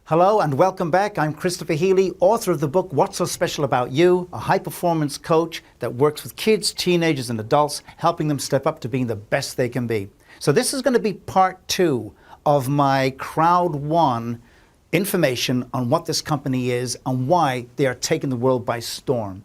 Hello and welcome back. I'm Christopher Healy, author of the book, What's So Special About You? A high-performance coach that works with kids, teenagers, and adults, helping them step up to being the best they can be. So this is going to be part 2 of my CROWD1 information on what this company is and why they are taking the world by storm.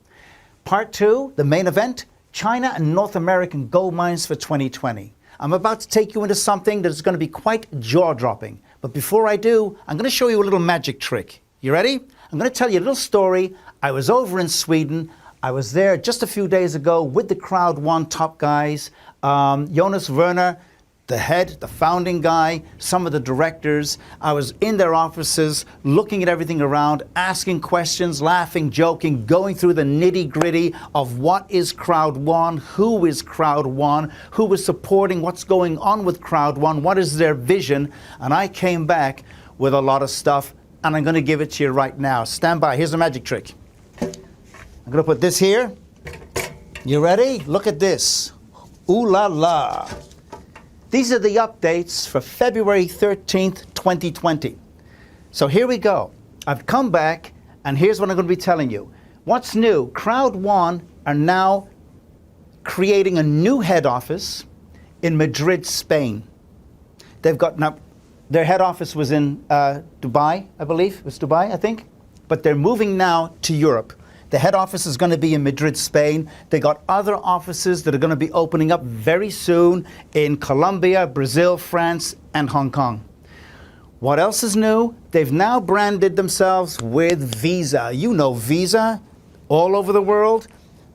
Part 2, the main event, China and North American gold mines for 2020. I'm about to take you into something that is going to be quite jaw-dropping. But before I do, I'm going to show you a little magic trick. You ready? I'm going to tell you a little story. I was over in Sweden. I was there just a few days ago with the CROWD1 top guys. Jonas Werner, the head, the founding guy, some of the directors. I was in their offices, looking at everything around, asking questions, laughing, joking, going through the nitty-gritty of what is CROWD1, who is CROWD1, who is supporting what's going on with CROWD1, what is their vision, and I came back with a lot of stuff, and I'm going to give it to you right now. Stand by. Here's a magic trick. I'm going to put this here. You ready? Look at this. Ooh la la. These are the updates for February 13th, 2020. So here we go. I've come back, and here's what I'm going to be telling you. What's new? CROWD1 are now creating a new head office in Madrid, Spain. They've got now, their head office was in Dubai, I believe. It was Dubai, I think. But they're moving now to Europe. The head office is going to be in Madrid, Spain. They got other offices that are going to be opening up very soon in Colombia, Brazil, France, and Hong Kong. What else is new? They've now branded themselves with Visa. You know Visa all over the world.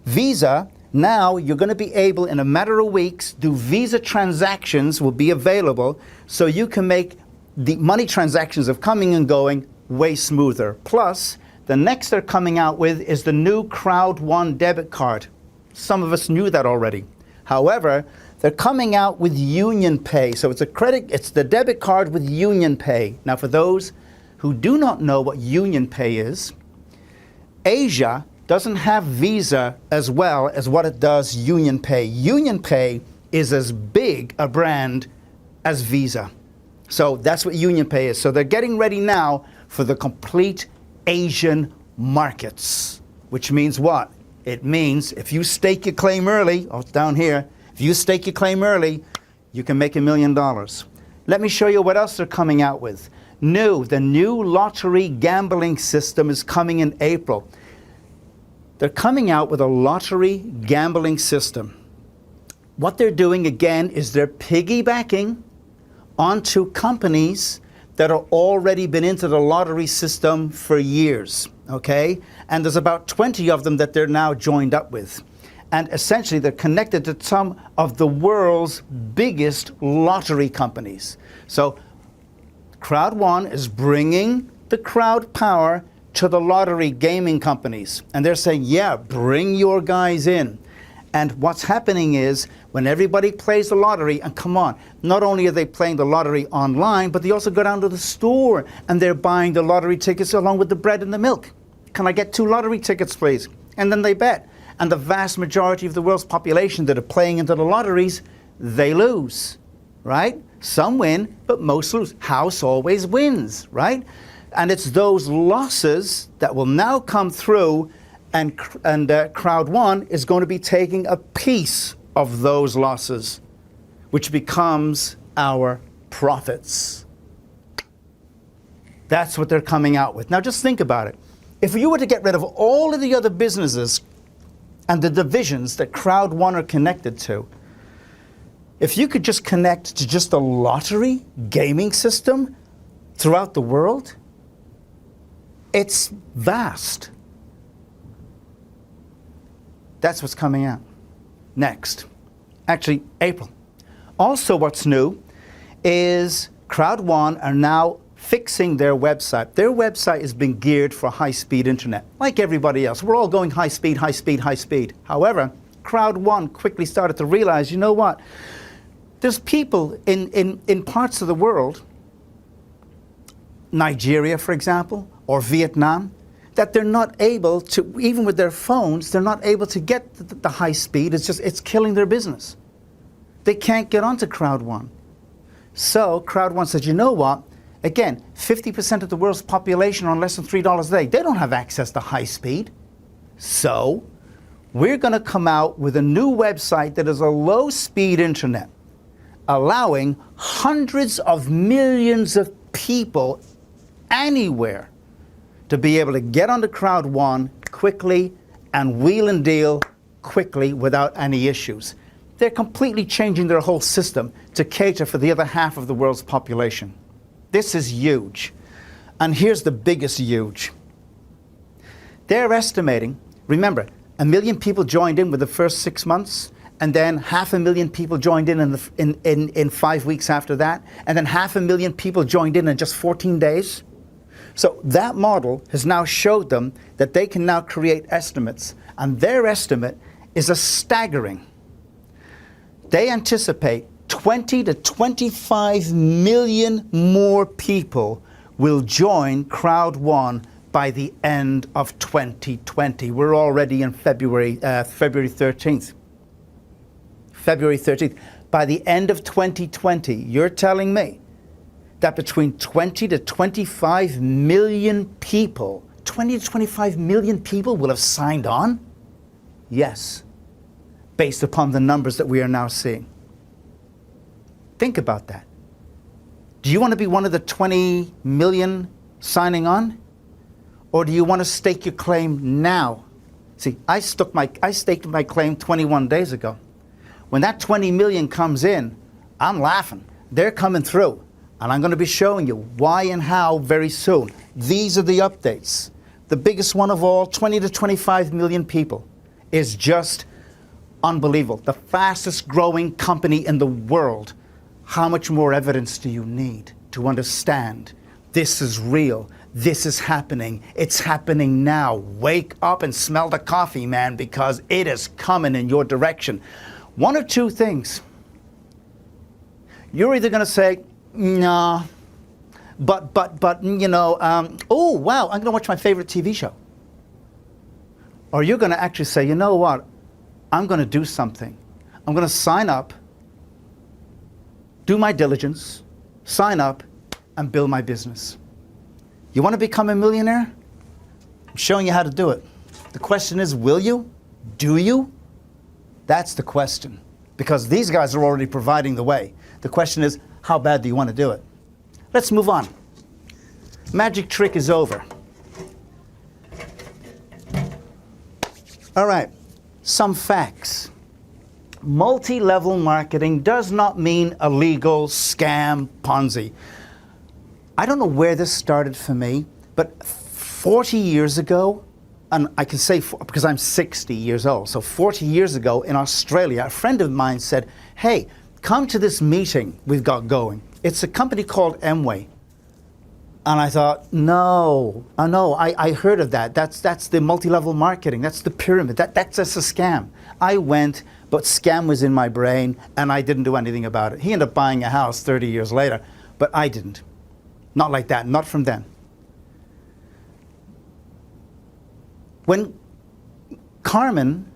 Visa, now you're going to be able, in a matter of weeks, do Visa transactions will be available so you can make the money transactions of coming and going way smoother. Plus, the next they're coming out with is the new CROWD1 debit card. Some of us knew that already. However, they're coming out with Union Pay. So it's the debit card with Union Pay. Now for those who do not know what Union Pay is, Asia doesn't have Visa as well as what it does Union Pay. Union Pay is as big a brand as Visa. So that's what Union Pay is. So they're getting ready now for the complete Asian markets, which means what? It means if you stake your claim early, oh, it's down here, if you stake your claim early, you can make $1 million. Let me show you what else they're coming out with. The new lottery gambling system is coming in April. They're coming out with a lottery gambling system. What they're doing again is they're piggybacking onto companies that have already been into the lottery system for years, okay? And there's about 20 of them that they're now joined up with. And essentially, they're connected to some of the world's biggest lottery companies. So CROWD1 is bringing the crowd power to the lottery gaming companies. And they're saying, yeah, bring your guys in. And what's happening is, when everybody plays the lottery, and come on, not only are they playing the lottery online, but they also go down to the store and they're buying the lottery tickets along with the bread and the milk. Can I get 2 lottery tickets, please? And then they bet. And the vast majority of the world's population that are playing into the lotteries, they lose, right? Some win, but most lose. House always wins, right? And it's those losses that will now come through, and CROWD1 is going to be taking a piece of those losses, which becomes our profits. That's what they're coming out with. Now just think about it. If you were to get rid of all of the other businesses and the divisions that CROWD1 are connected to, if you could just connect to just a lottery gaming system throughout the world, it's vast. That's what's coming out next. Actually, April. Also, what's new is CROWD1 are now fixing their website. Their website has been geared for high-speed internet, like everybody else. We're all going high speed, high speed, high speed. However, CROWD1 quickly started to realize, you know what? There's people in parts of the world, Nigeria, for example, or Vietnam, that they're not able to, even with their phones, they're not able to get the high speed. It's killing their business. They can't get onto CROWD1. So CROWD1 said, you know what? Again, 50% of the world's population are on less than $3 a day. They don't have access to high speed. So we're going to come out with a new website that is a low-speed internet, allowing hundreds of millions of people anywhere to be able to get onto CROWD1 quickly and wheel and deal quickly without any issues. They're completely changing their whole system to cater for the other half of the world's population. This is huge. And here's the biggest huge. They're estimating, remember, 1 million people joined in with the first 6 months, and then 500,000 people joined in 5 weeks after that, and then 500,000 people joined in just 14 days. So that model has now showed them that they can now create estimates, and their estimate is a staggering. They anticipate 20 to 25 million more people will join CROWD1 by the end of 2020. We're already in February 13th. February 13th. By the end of 2020, you're telling me that between 20 to 25 million people, 20 to 25 million people will have signed on? Yes, based upon the numbers that we are now seeing. Think about that. Do you want to be one of the 20 million signing on? Or do you want to stake your claim now? See, I staked my claim 21 days ago. When that 20 million comes in, I'm laughing. They're coming through. And I'm going to be showing you why and how very soon. These are the updates. The biggest one of all, 20 to 25 million people, is just unbelievable. The fastest growing company in the world. How much more evidence do you need to understand this is real? This is happening. It's happening now. Wake up and smell the coffee, man, because it is coming in your direction. One of two things. You're either going to say, nah, but you know, oh, wow, I'm going to watch my favorite TV show. Or you're going to actually say, you know what, I'm going to do something. I'm going to sign up, do my diligence, sign up, and build my business. You want to become a millionaire? I'm showing you how to do it. The question is, will you? Do you? That's the question. Because these guys are already providing the way. The question is, how bad do you want to do it? Let's move on. Magic trick is over. All right, some facts. Multi-level marketing does not mean illegal, scam, Ponzi. I don't know where this started for me, but 40 years ago, and I can say because I'm 60 years old, so 40 years ago in Australia, a friend of mine said, hey, come to this meeting we've got going. It's a company called Amway. And I thought, no, I heard of that. That's the multi-level marketing. That's the pyramid. That's just a scam. I went, but scam was in my brain, and I didn't do anything about it. He ended up buying a house 30 years later, but I didn't. Not like that, not from then. When Carmen,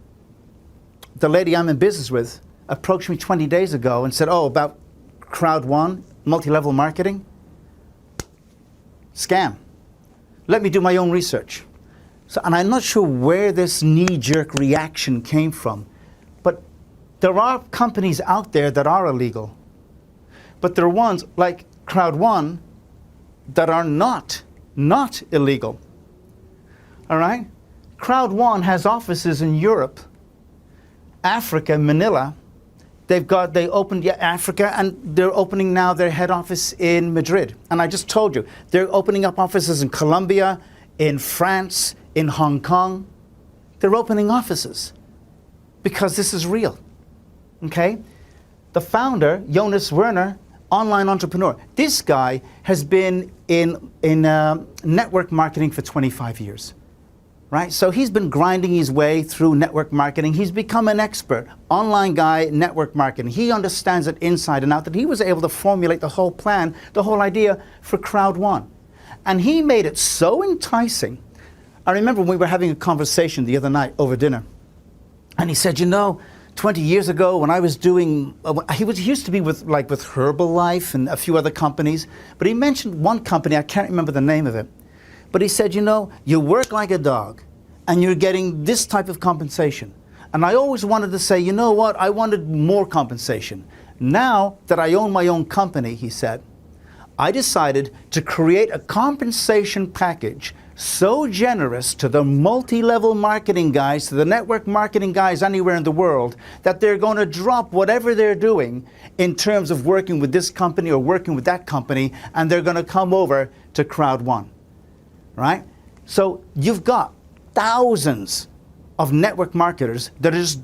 the lady I'm in business with, approached me 20 days ago and said, oh, about CROWD1, multi-level marketing, scam. Let me do my own research. So, and I'm not sure where this knee-jerk reaction came from, but there are companies out there that are illegal. But there are ones like CROWD1 that are not illegal. All right? CROWD1 has offices in Europe, Africa, Manila. They opened Africa, and they're opening now their head office in Madrid. And I just told you, they're opening up offices in Colombia, in France, in Hong Kong. They're opening offices because this is real, okay? The founder, Jonas Werner, online entrepreneur. This guy has been in network marketing for 25 years. Right? So he's been grinding his way through network marketing. He's become an expert, online guy, network marketing. He understands it inside and out, that he was able to formulate the whole plan, the whole idea for CROWD1. And he made it so enticing. I remember when we were having a conversation the other night over dinner, and he said, you know, 20 years ago when I was doing, he used to be with Herbalife and a few other companies, but he mentioned one company, I can't remember the name of it, but he said, you know, you work like a dog and you're getting this type of compensation. And I always wanted to say, you know what, I wanted more compensation. Now that I own my own company, he said, I decided to create a compensation package so generous to the multi-level marketing guys, to the network marketing guys anywhere in the world, that they're going to drop whatever they're doing in terms of working with this company or working with that company, and they're going to come over to CROWD1, right? So you've got thousands of network marketers that are just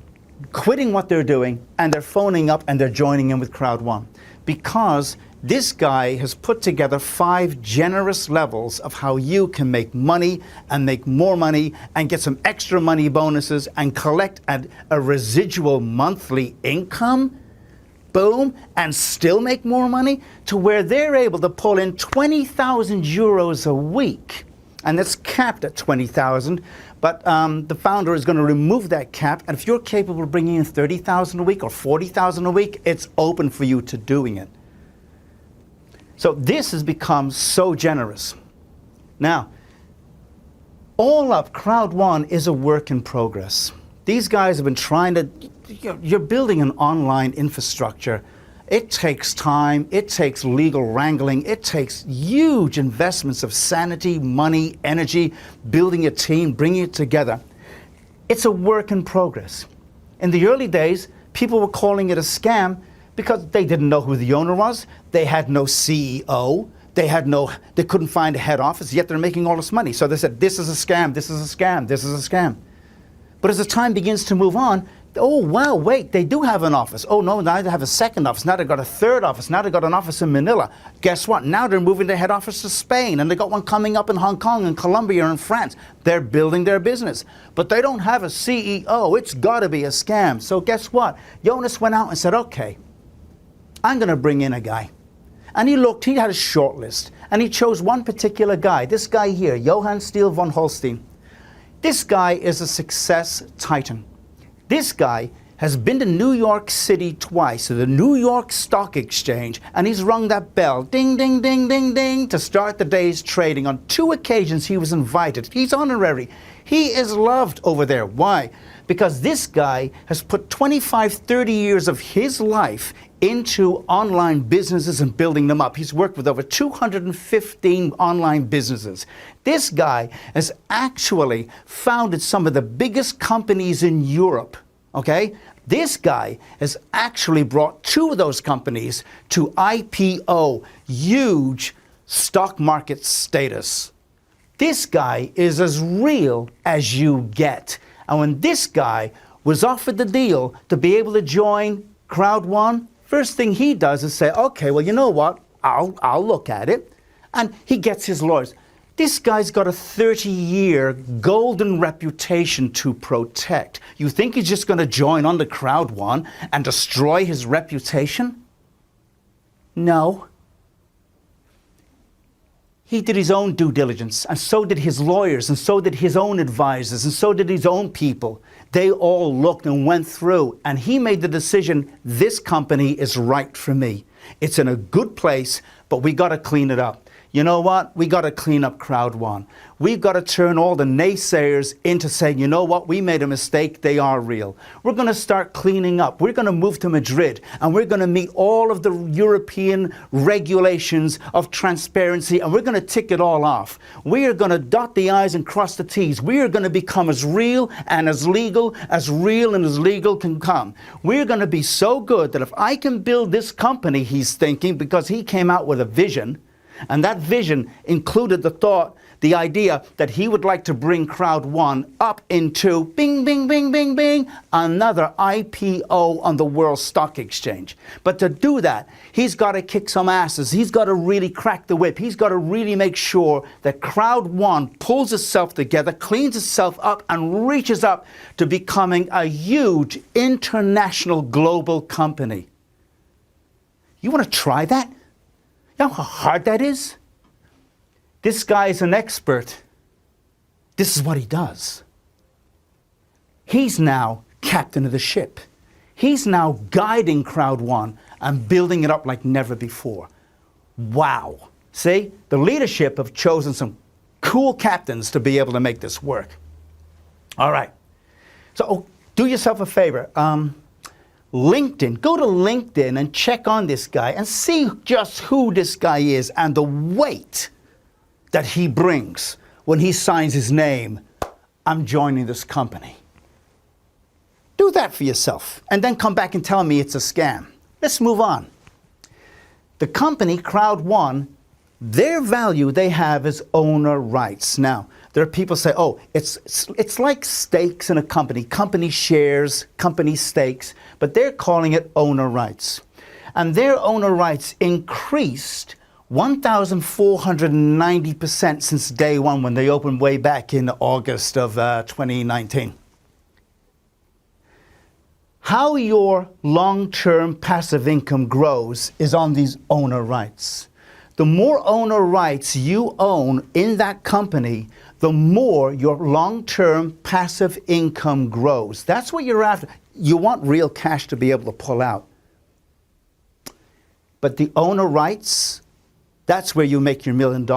quitting what they're doing and they're phoning up and they're joining in with CROWD1, because this guy has put together 5 generous levels of how you can make money and make more money and get some extra money bonuses and collect a residual monthly income, boom, and still make more money, to where they're able to pull in 20,000 euros a week. And that's capped at 20,000, but the founder is going to remove that cap, and if you're capable of bringing in 30,000 a week or 40,000 a week, it's open for you to doing it. So this has become so generous. Now, all up, CROWD1 is a work in progress. These guys have been trying to, you're building an online infrastructure. It takes time, it takes legal wrangling, it takes huge investments of sanity, money, energy, building a team, bringing it together. It's a work in progress. In the early days, people were calling it a scam because they didn't know who the owner was, they had no CEO, they couldn't find a head office, yet they're making all this money. So they said, this is a scam, this is a scam, this is a scam. But as the time begins to move on, oh wow, wait, they do have an office. Oh no, now they have a second office, now they've got a third office, now they've got an office in Manila. Guess what? Now they're moving their head office to Spain, and they got one coming up in Hong Kong and Colombia and France. They're building their business. But they don't have a CEO, it's gotta be a scam. So guess what? Jonas went out and said, okay, I'm gonna bring in a guy. And he looked, he had a short list, and he chose one particular guy, this guy here, Johann Steele von Holstein. This guy is a success titan. This guy has been to New York City twice, to the New York Stock Exchange, and he's rung that bell, ding, ding, ding, ding, ding, to start the day's trading. On 2 occasions he was invited. He's honorary. He is loved over there. Why? Because this guy has put 25, 30 years of his life into online businesses and building them up. He's worked with over 215 online businesses. This guy has actually founded some of the biggest companies in Europe, okay? This guy has actually brought 2 of those companies to IPO, huge stock market status. This guy is as real as you get. And when this guy was offered the deal to be able to join CROWD1, first thing he does is say, okay, well, you know what? I'll look at it. And he gets his lawyers. This guy's got a 30-year golden reputation to protect. You think he's just going to join on the CROWD1 and destroy his reputation? No. He did his own due diligence, and so did his lawyers, and so did his own advisors, and so did his own people. They all looked and went through, and he made the decision, this company is right for me. It's in a good place, but we got to clean it up. You know what? We got to clean up CROWD1. We've got to turn all the naysayers into saying, you know what? We made a mistake. They are real. We're going to start cleaning up. We're going to move to Madrid, and we're going to meet all of the European regulations of transparency, and we're going to tick it all off. We are going to dot the I's and cross the T's. We are going to become as real and as legal as legal can come. We're going to be so good that if I can build this company, he's thinking, because he came out with a vision, and that vision included the idea that he would like to bring CROWD1 up into bing, bing, bing, bing, bing, another IPO on the World Stock Exchange. But to do that, he's got to kick some asses. He's got to really crack the whip. He's got to really make sure that CROWD1 pulls itself together, cleans itself up, and reaches up to becoming a huge international global company. You want to try that? You know how hard that is? This guy is an expert. This is what he does. He's now captain of the ship. He's now guiding CROWD1 and building it up like never before. Wow. See, the leadership have chosen some cool captains to be able to make this work. All right. So do yourself a favor. LinkedIn, go to LinkedIn and check on this guy and see just who this guy is and the weight that he brings when he signs his name, I'm joining this company. Do that for yourself and then come back and tell me it's a scam. Let's move on. The company, CROWD1, their value they have is owner rights. Now, there are people say, oh, it's like stakes in a company shares, company stakes, but they're calling it owner rights. And their owner rights increased 1,490% since day one when they opened way back in August of 2019. How your long-term passive income grows is on these owner rights. The more owner rights you own in that company, the more your long-term passive income grows. That's what you're after. You want real cash to be able to pull out. But the owner rights, that's where you make your $1 million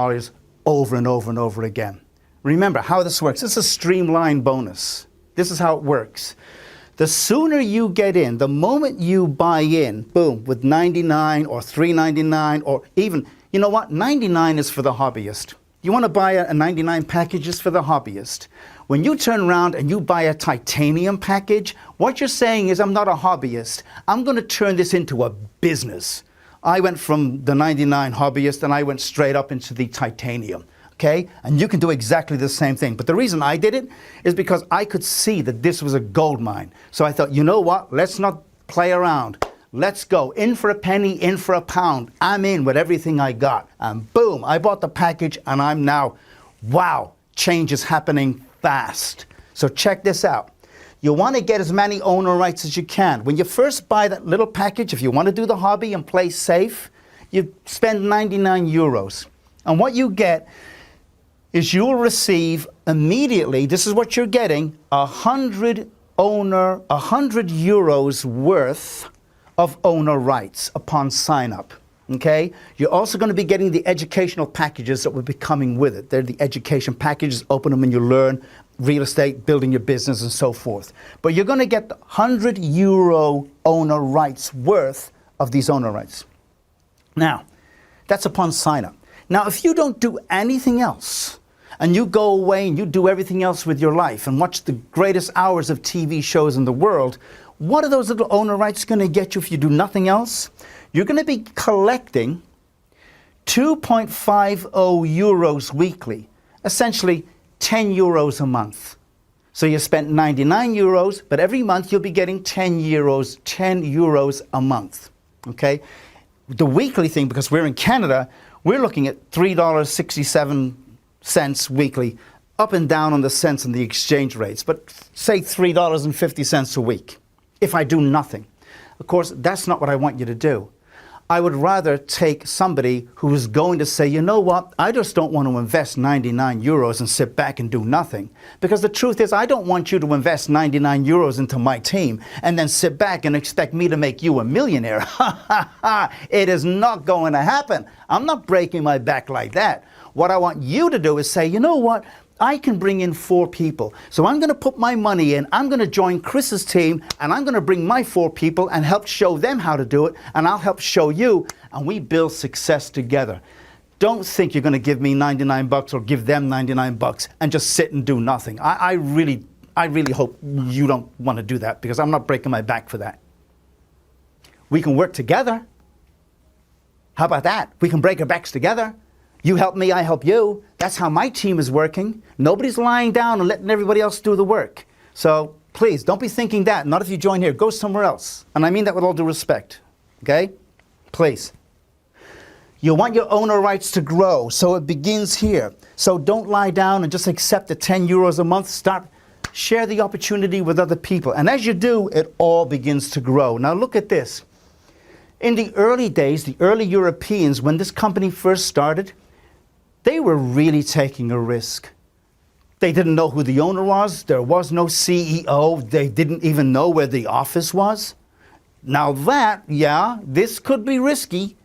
over and over and over again. Remember how this works. It's a streamlined bonus. This is how it works. The sooner you get in, the moment you buy in, boom, with 99 or 399 or even, you know what, 99 is for the hobbyist. You want to buy a 99 package is for the hobbyist. When you turn around and you buy a titanium package, what you're saying is, I'm not a hobbyist. I'm going to turn this into a business. I went from the 99 hobbyist and I went straight up into the titanium. Okay? And you can do exactly the same thing. But the reason I did it is because I could see that this was a gold mine. So I thought, you know what? Let's not play around. Let's go. In for a penny, in for a pound. I'm in with everything I got. And boom, I bought the package and I'm now, wow, change is happening fast. So check this out. You want to get as many owner rights as you can. When you first buy that little package, if you want to do the hobby and play safe, you spend 99 euros. And what you get is you will receive immediately, this is what you're getting, 100 euros worth of owner rights upon sign up. Okay? You're also going to be getting the educational packages that will be coming with it. They're the education packages, open them and you learn real estate, building your business and so forth. But you're going to get the 100 euro owner rights worth of these owner rights. Now, that's upon sign up. Now, if you don't do anything else, and you go away and you do everything else with your life and watch the greatest hours of TV shows in the world, what are those little owner rights going to get you if you do nothing else? You're going to be collecting 2.50 euros weekly, essentially 10 euros a month. So you spent 99 euros, but every month you'll be getting 10 euros a month. Okay? The weekly thing, because we're in Canada, we're looking at $3.67 weekly, up and down on the cents and the exchange rates, but say $3.50 a week if I do nothing. Of course, that's not what I want you to do. I would rather take somebody who is going to say, you know what, I just don't want to invest 99 euros and sit back and do nothing. Because the truth is, I don't want you to invest 99 euros into my team and then sit back and expect me to make you a millionaire. It is not going to happen. I'm not breaking my back like that. What I want you to do is say, you know what, I can bring in 4 people. So I'm going to put my money in, I'm going to join Chris's team, and I'm going to bring my 4 people and help show them how to do it, and I'll help show you, and we build success together. Don't think you're going to give me 99 bucks or give them 99 bucks and just sit and do nothing. I really hope you don't want to do that, because I'm not breaking my back for that. We can work together. How about that? We can break our backs together. You help me, I help you. That's how my team is working. Nobody's lying down and letting everybody else do the work. So please, don't be thinking that. Not if you join here. Go somewhere else. And I mean that with all due respect. Okay? Please. You want your owner rights to grow, so it begins here. So don't lie down and just accept the 10 euros a month. Share the opportunity with other people. And as you do, it all begins to grow. Now look at this. In the early days, the early Europeans, when this company first started, they were really taking a risk. They didn't know who the owner was. There was no CEO. They didn't even know where the office was. Now that, yeah, this could be risky.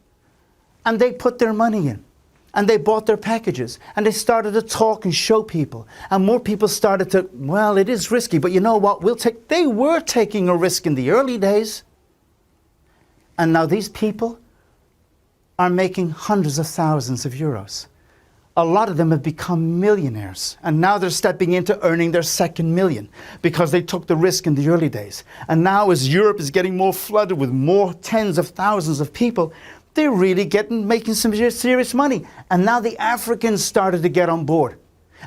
And they put their money in. And they bought their packages. And they started to talk and show people. And more people started to, well, it is risky, but you know what? They were taking a risk in the early days. And now these people are making hundreds of thousands of euros. A lot of them have become millionaires. And now they're stepping into earning their second million because they took the risk in the early days. And now as Europe is getting more flooded with more tens of thousands of people, they're really making some serious money. And now the Africans started to get on board.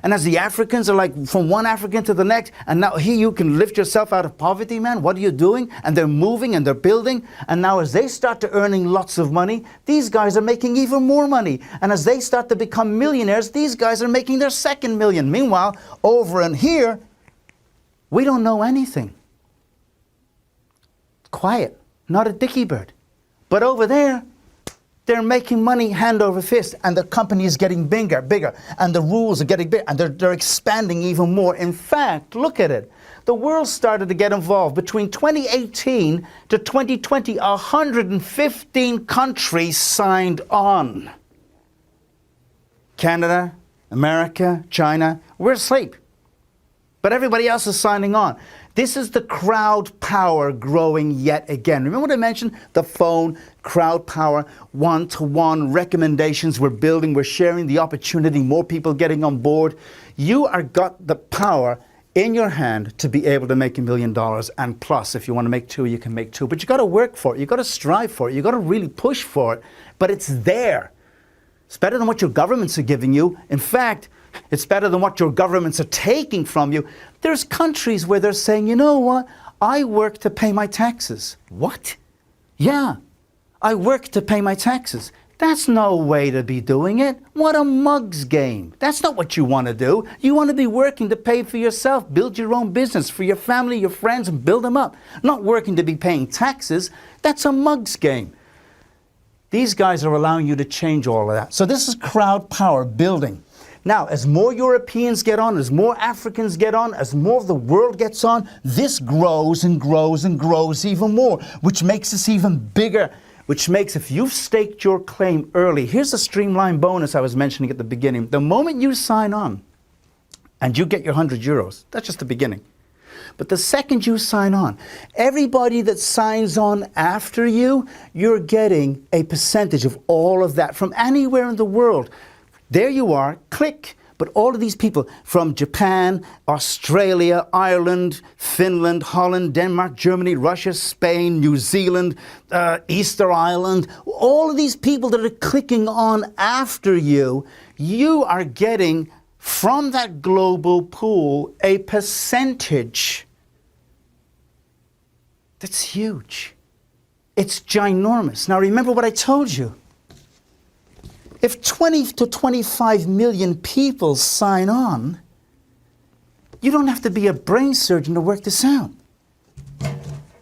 And as the Africans are like from one African to the next, and now here you can lift yourself out of poverty, man. What are you doing? And they're moving and they're building. And now as they start to earning lots of money, these guys are making even more money. And as they start to become millionaires, these guys are making their second million. Meanwhile, over in here, we don't know anything. Quiet, not a dicky bird. But over there, they're making money hand over fist, and the company is getting bigger, and the rules are getting bigger, and they're expanding even more. In fact, look at it. The world started to get involved. Between 2018 to 2020, 115 countries signed on. Canada, America, China, we're asleep. But everybody else is signing on. This is the crowd power growing yet again. Remember what I mentioned? The phone, crowd power, one-to-one recommendations. We're building, we're sharing the opportunity, more people getting on board. You are got the power in your hand to be able to make $1 million and plus. If you want to make two, you can make two. But you got to work for it. You got to strive for it. You got to really push for it. But it's there. It's better than what your governments are giving you. In fact, it's better than what your governments are taking from you. There's countries where they're saying, you know what? I work to pay my taxes. What? Yeah, I work to pay my taxes. That's no way to be doing it. What a mug's game. That's not what you want to do. You want to be working to pay for yourself, build your own business for your family, your friends, and build them up. Not working to be paying taxes. That's a mug's game. These guys are allowing you to change all of that. So this is crowd power building. Now, as more Europeans get on, as more Africans get on, as more of the world gets on, this grows and grows and grows even more, which makes us even bigger, which makes, if you've staked your claim early, here's the streamline bonus I was mentioning at the beginning. The moment you sign on and you get your 100 euros, that's just the beginning. But the second you sign on, everybody that signs on after you, you're getting a percentage of all of that from anywhere in the world. There you are, click. But all of these people from Japan, Australia, Ireland, Finland, Holland, Denmark, Germany, Russia, Spain, New Zealand, Easter Island, all of these people that are clicking on after you, you are getting from that global pool a percentage. That's huge. It's ginormous. Now remember what I told you. If 20 to 25 million people sign on, you don't have to be a brain surgeon to work this out.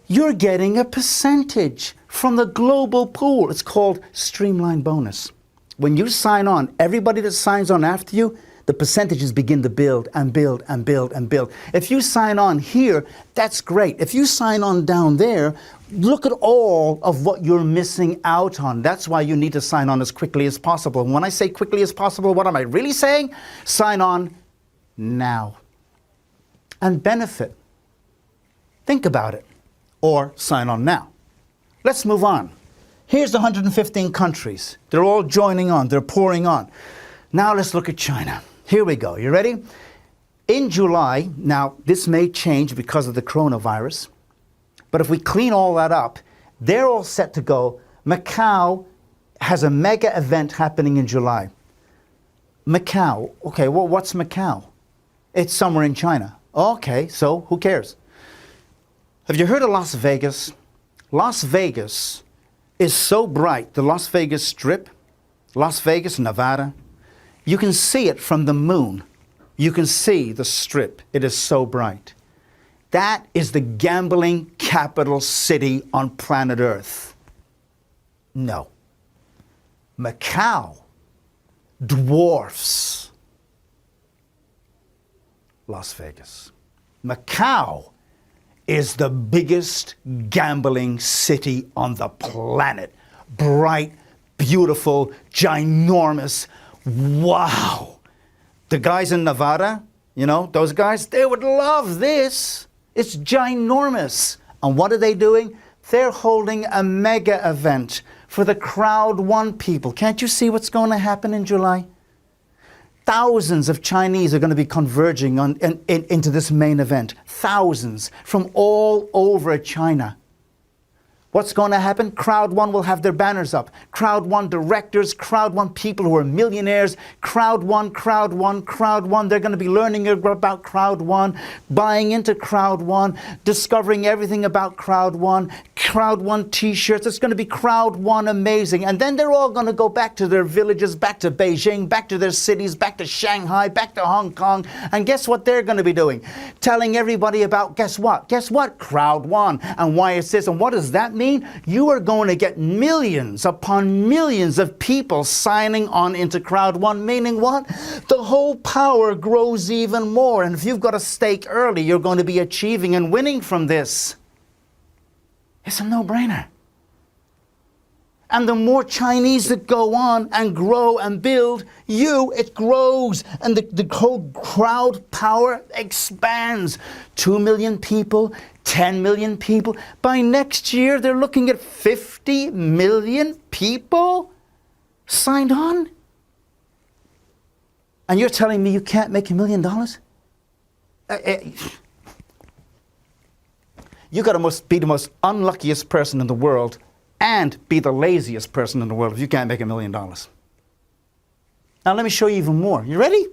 You're getting a percentage from the global pool. It's called streamline bonus. When you sign on, everybody that signs on after you, the percentages begin to build and build and build and build. If you sign on here, that's great. If you sign on down there, look at all of what you're missing out on. That's why you need to sign on as quickly as possible. And when I say quickly as possible, what am I really saying? Sign on now and benefit. Think about it. Or sign on now. Let's move on. Here's the 115 countries. They're all joining on. They're pouring on. Now let's look at China. Here we go. You ready? In July, now this may change because of the coronavirus, but if we clean all that up, they're all set to go. Macau has a mega event happening in July. Macau. Okay, well, what's Macau? It's somewhere in China. Okay, so who cares? Have you heard of Las Vegas? Las Vegas is so bright. The Las Vegas Strip, Las Vegas, Nevada, you can see it from the moon. You can see the Strip. It is so bright. That is the gambling capital city on planet Earth. No. Macau dwarfs Las Vegas. Macau is the biggest gambling city on the planet. Bright, beautiful, ginormous. Wow. The guys in Nevada, you know, those guys, they would love this. It's ginormous. And what are they doing? They're holding a mega event for the CROWD1 people. Can't you see what's going to happen in July? Thousands of Chinese are going to be converging into this main event. Thousands from all over China. What's going to happen? CROWD1 will have their banners up. CROWD1 directors, CROWD1 people who are millionaires, CROWD1, CROWD1, CROWD1. They're going to be learning about CROWD1, buying into CROWD1, discovering everything about CROWD1, CROWD1 t-shirts. It's going to be CROWD1 amazing. And then they're all going to go back to their villages, back to Beijing, back to their cities, back to Shanghai, back to Hong Kong. And guess what they're going to be doing? Telling everybody about, guess what? Guess what? CROWD1 and why it's this. And what does that mean? You are going to get millions upon millions of people signing on into CROWD1, meaning what? The whole power grows even more. And if you've got a stake early, you're going to be achieving and winning from this. It's a no-brainer. And the more Chinese that go on and grow and build, it grows. And the whole crowd power expands. 2 million people, 10 million people. By next year, they're looking at 50 million people signed on. And you're telling me you can't make $1 million? You got to be the most unluckiest person in the world and be the laziest person in the world if you can't make $1 million. Now let me show you even more. You ready?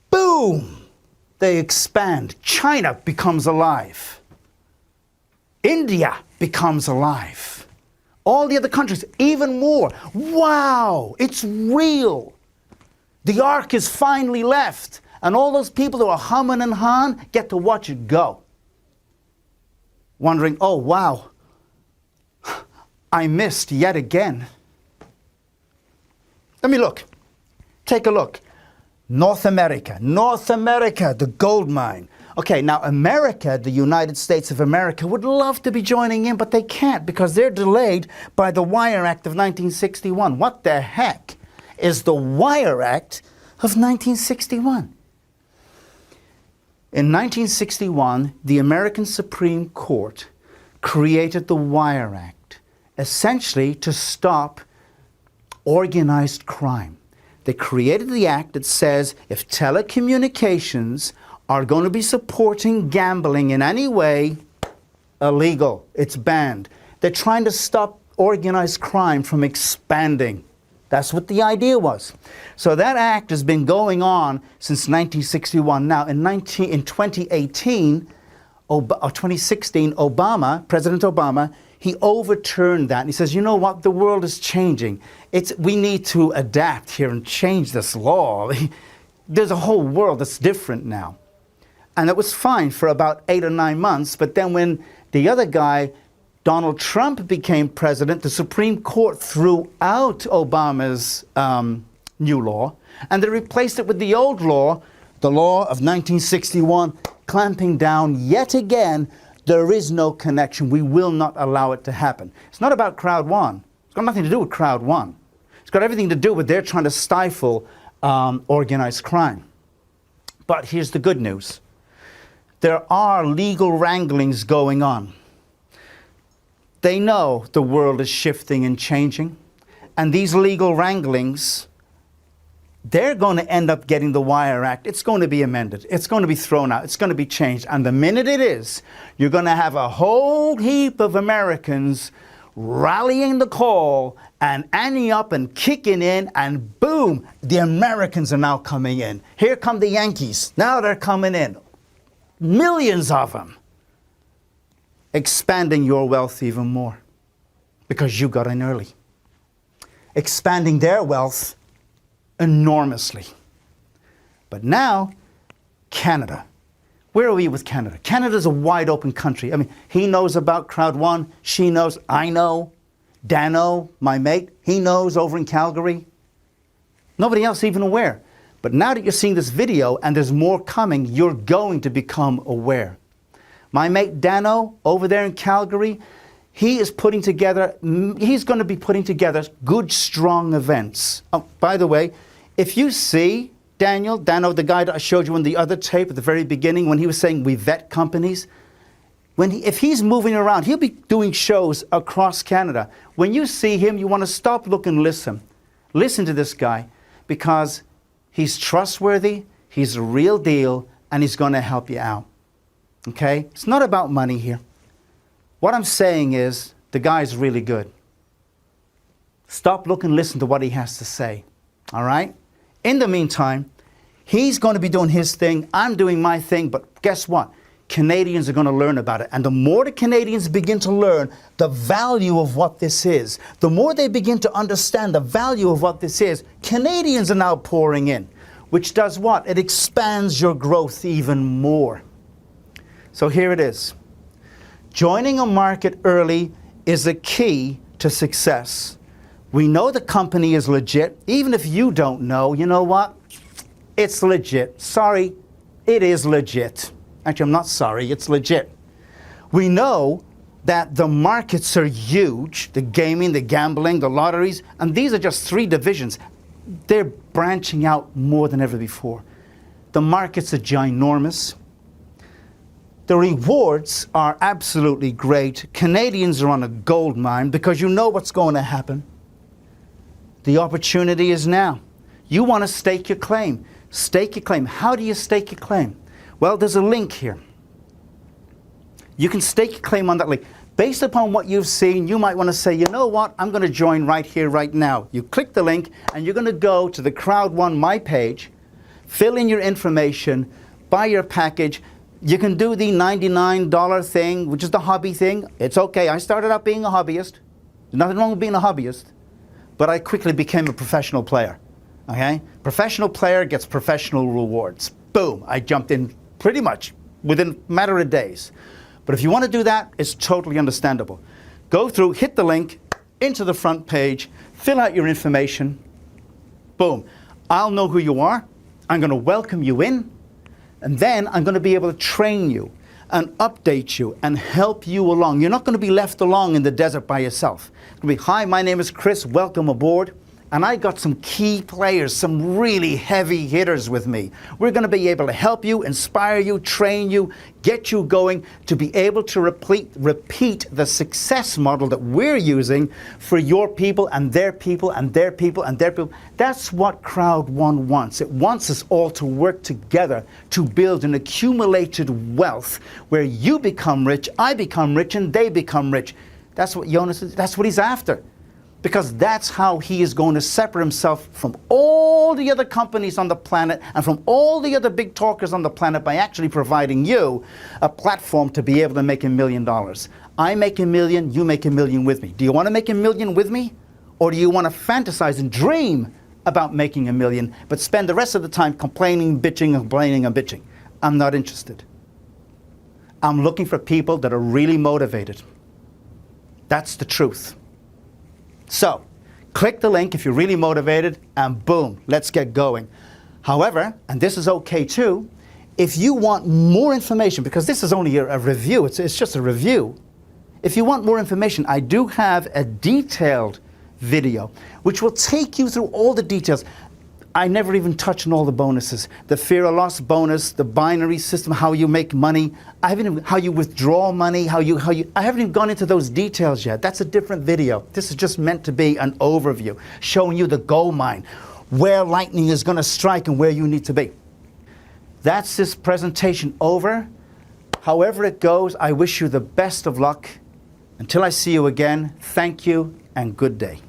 Boom! They expand. China becomes alive. India becomes alive. All the other countries, even more. Wow! It's real. The ark is finally left. And all those people who are humming and hawing get to watch it go. Wondering, oh wow, I missed yet again. Let me look. Take a look. North America, the gold mine. Okay, now America, the United States of America, would love to be joining in, but they can't because they're delayed by the Wire Act of 1961. What the heck is the Wire Act of 1961? In 1961, the American Supreme Court created the Wire Act, essentially to stop organized crime. They created the act that says if telecommunications are going to be supporting gambling in any way, illegal. It's banned. They're trying to stop organized crime from expanding. That's what the idea was. So that act has been going on since 1961. Now, in 2018, or 2016, President Obama, he overturned that. And he says, you know what? The world is changing. We need to adapt here and change this law. There's a whole world that's different now. And it was fine for about 8 or 9 months. But then when the other guy, Donald Trump, became president, the Supreme Court threw out Obama's new law, and they replaced it with the old law, the law of 1961, clamping down yet again. There is no connection. We will not allow it to happen. It's not about CROWD1. It's got nothing to do with CROWD1. It's got everything to do with they're trying to stifle organized crime. But here's the good news. There are legal wranglings going on. They know the world is shifting and changing, and these legal wranglings, they're going to end up getting the Wire Act. It's going to be amended. It's going to be thrown out. It's going to be changed. And the minute it is, you're going to have a whole heap of Americans rallying the call and anting up and kicking in, and boom, the Americans are now coming in. Here come the Yankees. Now they're coming in. Millions of them. Expanding your wealth even more because you got in early. Expanding their wealth enormously. But now, Canada. Where are we with Canada? Canada's a wide open country. I mean, he knows about CROWD1, she knows, I know, Dano, my mate, he knows over in Calgary. Nobody else even aware. But now that you're seeing this video and there's more coming, you're going to become aware. My mate Dano over there in Calgary, he's going to be putting together good, strong events. Oh, by the way, if you see Dano, the guy that I showed you in the other tape at the very beginning when he was saying we vet companies, if he's moving around, he'll be doing shows across Canada. When you see him, you want to stop, look, and listen. Listen to this guy because he's trustworthy, he's a real deal, and he's going to help you out. Okay? It's not about money here. What I'm saying is the guy's really good. Stop, look, and listen to what he has to say. All right? In the meantime, he's going to be doing his thing. I'm doing my thing. But guess what? Canadians are going to learn about it. And the more the Canadians begin to learn the value of what this is, the more they begin to understand the value of what this is, Canadians are now pouring in, which does what? It expands your growth even more. So here it is. Joining a market early is a key to success. We know the company is legit. Even if you don't know, you know what? It's legit. Sorry, it is legit. Actually, I'm not sorry, it's legit. We know that the markets are huge, the gaming, the gambling, the lotteries, and these are just 3 divisions. They're branching out more than ever before. The markets are ginormous. The rewards are absolutely great. Canadians are on a gold mine because you know what's going to happen. The opportunity is now. You want to stake your claim. Stake your claim. How do you stake your claim? Well, there's a link here. You can stake your claim on that link. Based upon what you've seen, you might want to say, you know what, I'm going to join right here, right now. You click the link, and you're going to go to the CROWD1 My page, fill in your information, buy your package. You can do the $99 thing, which is the hobby thing. It's okay. I started out being a hobbyist. There's nothing wrong with being a hobbyist. But I quickly became a professional player. Okay? Professional player gets professional rewards. Boom. I jumped in pretty much within a matter of days. But if you want to do that, it's totally understandable. Go through, hit the link, into the front page, fill out your information. Boom. I'll know who you are. I'm going to welcome you in. And then I'm going to be able to train you and update you and help you along. You're not going to be left along in the desert by yourself. It's going to be, hi, my name is Chris. Welcome aboard. And I got some key players, some really heavy hitters with me. We're going to be able to help you, inspire you, train you, get you going to be able to repeat the success model that we're using for your people and their people and their people and their people. That's what CROWD1 wants. It wants us all to work together to build an accumulated wealth where you become rich, I become rich, and they become rich. That's what Jonas is, that's what he's after. Because that's how he is going to separate himself from all the other companies on the planet and from all the other big talkers on the planet by actually providing you a platform to be able to make $1 million. I make $1 million, you make $1 million with me. Do you want to make $1 million with me? Or do you want to fantasize and dream about making $1 million, but spend the rest of the time complaining, bitching, complaining, and bitching? I'm not interested. I'm looking for people that are really motivated. That's the truth. So, click the link if you're really motivated, and boom, let's get going. However, and this is okay too, if you want more information, because this is only a review, it's just a review. If you want more information, I do have a detailed video, which will take you through all the details. I never even touched on all the bonuses. The fear of loss bonus, the binary system, how you make money, how you withdraw money, I haven't even gone into those details yet. That's a different video. This is just meant to be an overview, showing you the gold mine, where lightning is going to strike and where you need to be. That's this presentation over. However it goes, I wish you the best of luck. Until I see you again, thank you and good day.